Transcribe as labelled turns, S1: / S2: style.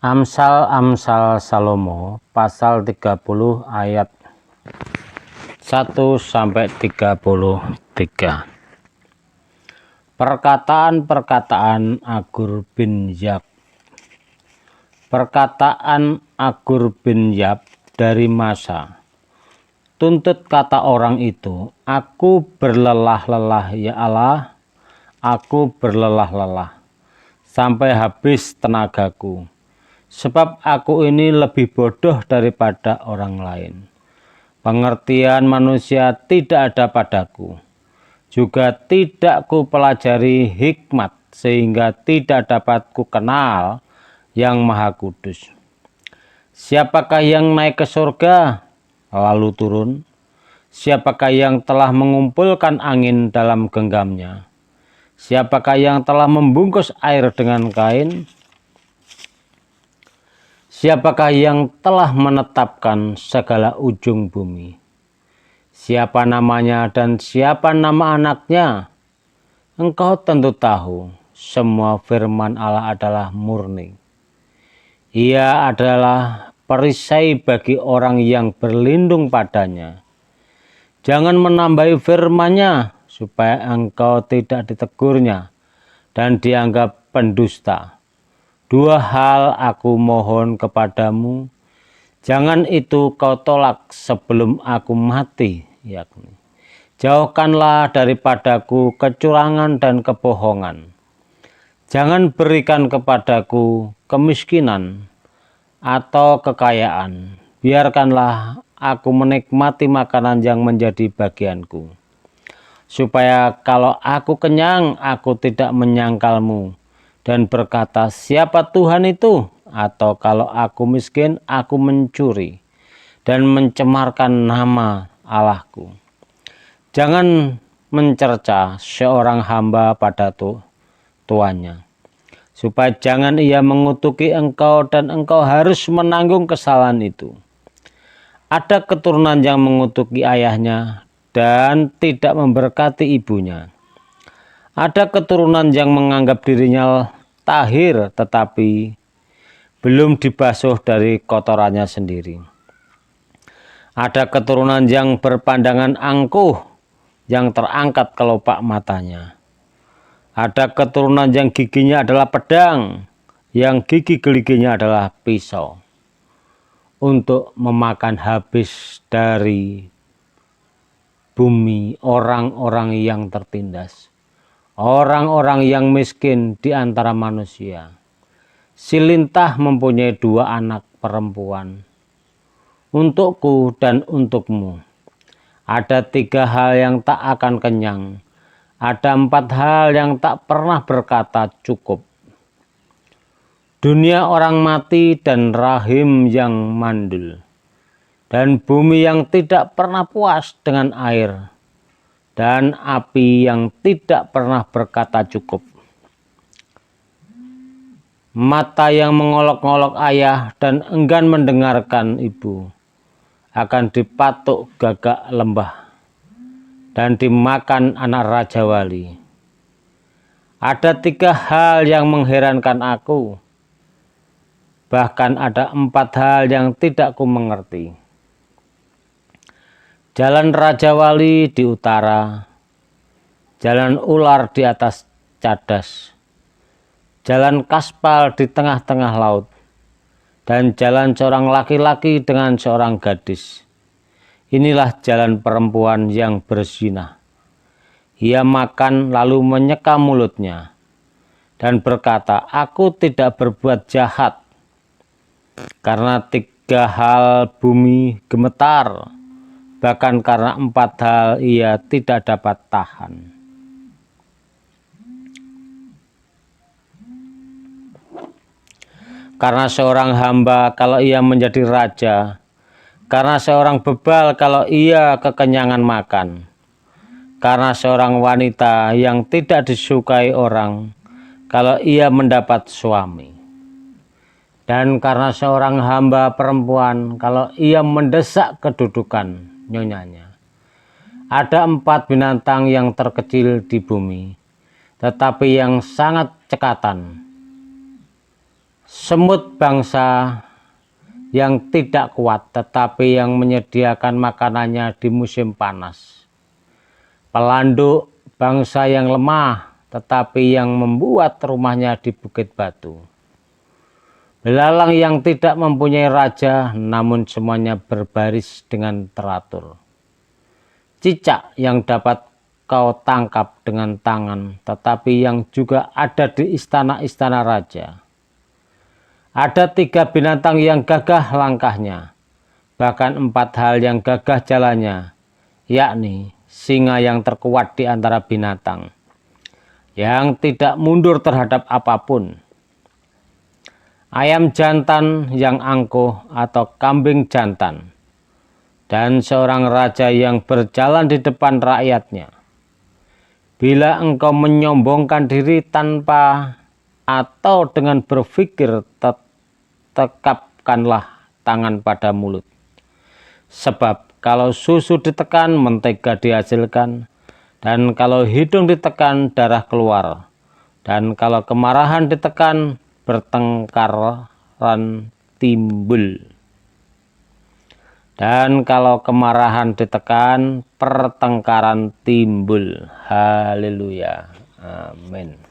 S1: Amsal Salomo pasal 30 ayat 1-33. Perkataan-perkataan Agur bin Yab. Perkataan Agur bin Yab dari Masa. Tuntut kata orang itu, aku berlelah-lelah ya Allah, aku berlelah-lelah sampai habis tenagaku. Sebab aku ini lebih bodoh daripada orang lain. Pengertian manusia tidak ada padaku. Juga tidak ku pelajari hikmat, sehingga tidak dapat ku kenal yang Maha Kudus. Siapakah yang naik ke surga, lalu turun? Siapakah yang telah mengumpulkan angin dalam genggamnya? Siapakah yang telah membungkus air dengan kain? Siapakah yang telah menetapkan segala ujung bumi? Siapa namanya dan siapa nama anaknya? Engkau tentu tahu, semua firman Allah adalah murni. Ia adalah perisai bagi orang yang berlindung padanya. Jangan menambahi firman-Nya, supaya engkau tidak ditegurnya dan dianggap pendusta. Dua hal aku mohon kepadamu, jangan itu kau tolak sebelum aku mati, yakni jauhkanlah daripadaku kecurangan dan kebohongan. Jangan berikan kepadaku kemiskinan atau kekayaan. Biarkanlah aku menikmati makanan yang menjadi bagianku, supaya kalau aku kenyang, aku tidak menyangkalmu dan berkata, siapa Tuhan itu? Atau kalau aku miskin, aku mencuri dan mencemarkan nama Allahku. Jangan mencerca seorang hamba pada tuannya, supaya jangan ia mengutuki engkau dan engkau harus menanggung kesalahan itu. Ada keturunan yang mengutuki ayahnya dan tidak memberkati ibunya. Ada keturunan yang menganggap dirinya tahir tetapi belum dibasuh dari kotorannya sendiri. Ada keturunan yang berpandangan angkuh yang terangkat kelopak matanya. Ada keturunan yang giginya adalah pedang, yang gigi geliginya adalah pisau, untuk memakan habis dari bumi orang-orang yang tertindas. Orang-orang yang miskin di antara manusia. Si lintah mempunyai 2 anak perempuan, untukku dan untukmu. Ada 3 hal yang tak akan kenyang. Ada 4 hal yang tak pernah berkata cukup. Dunia orang mati dan rahim yang mandul. Dan bumi yang tidak pernah puas dengan air. Dan api yang tidak pernah berkata cukup. Mata yang mengolok-olok ayah dan enggan mendengarkan ibu akan dipatuk gagak lembah dan dimakan anak raja wali. Ada 3 hal yang mengherankan aku, bahkan ada 4 hal yang tidak ku mengerti. Jalan raja wali di utara, jalan ular di atas cadas, jalan kaspal di tengah-tengah laut, dan jalan seorang laki-laki dengan seorang gadis. Inilah jalan perempuan yang berzina. Ia makan lalu menyeka mulutnya dan berkata, aku tidak berbuat jahat. Karena 3 hal bumi gemetar, bahkan karena 4 hal ia tidak dapat tahan. Karena seorang hamba kalau ia menjadi raja, karena seorang bebal kalau ia kekenyangan makan, karena seorang wanita yang tidak disukai orang kalau ia mendapat suami, dan karena seorang hamba perempuan kalau ia mendesak kedudukan nyonyanya. Ada 4 binatang yang terkecil di bumi, tetapi yang sangat cekatan. Semut bangsa yang tidak kuat tetapi yang menyediakan makanannya di musim panas. Pelanduk bangsa yang lemah tetapi yang membuat rumahnya di bukit batu. Belalang yang tidak mempunyai raja namun semuanya berbaris dengan teratur. Cicak yang dapat kau tangkap dengan tangan tetapi yang juga ada di istana-istana raja. Ada 3 binatang yang gagah langkahnya, bahkan 4 hal yang gagah jalannya, yakni singa yang terkuat di antara binatang, yang tidak mundur terhadap apapun, ayam jantan yang angkuh atau kambing jantan, dan seorang raja yang berjalan di depan rakyatnya. Bila engkau menyombongkan diri tanpa atau dengan berpikir, tekapkanlah tangan pada mulut. Sebab kalau susu ditekan, mentega dihasilkan, dan kalau hidung ditekan, darah keluar, dan kalau kemarahan ditekan, pertengkaran timbul. Dan kalau kemarahan ditekan, pertengkaran timbul. Haleluya. Amin.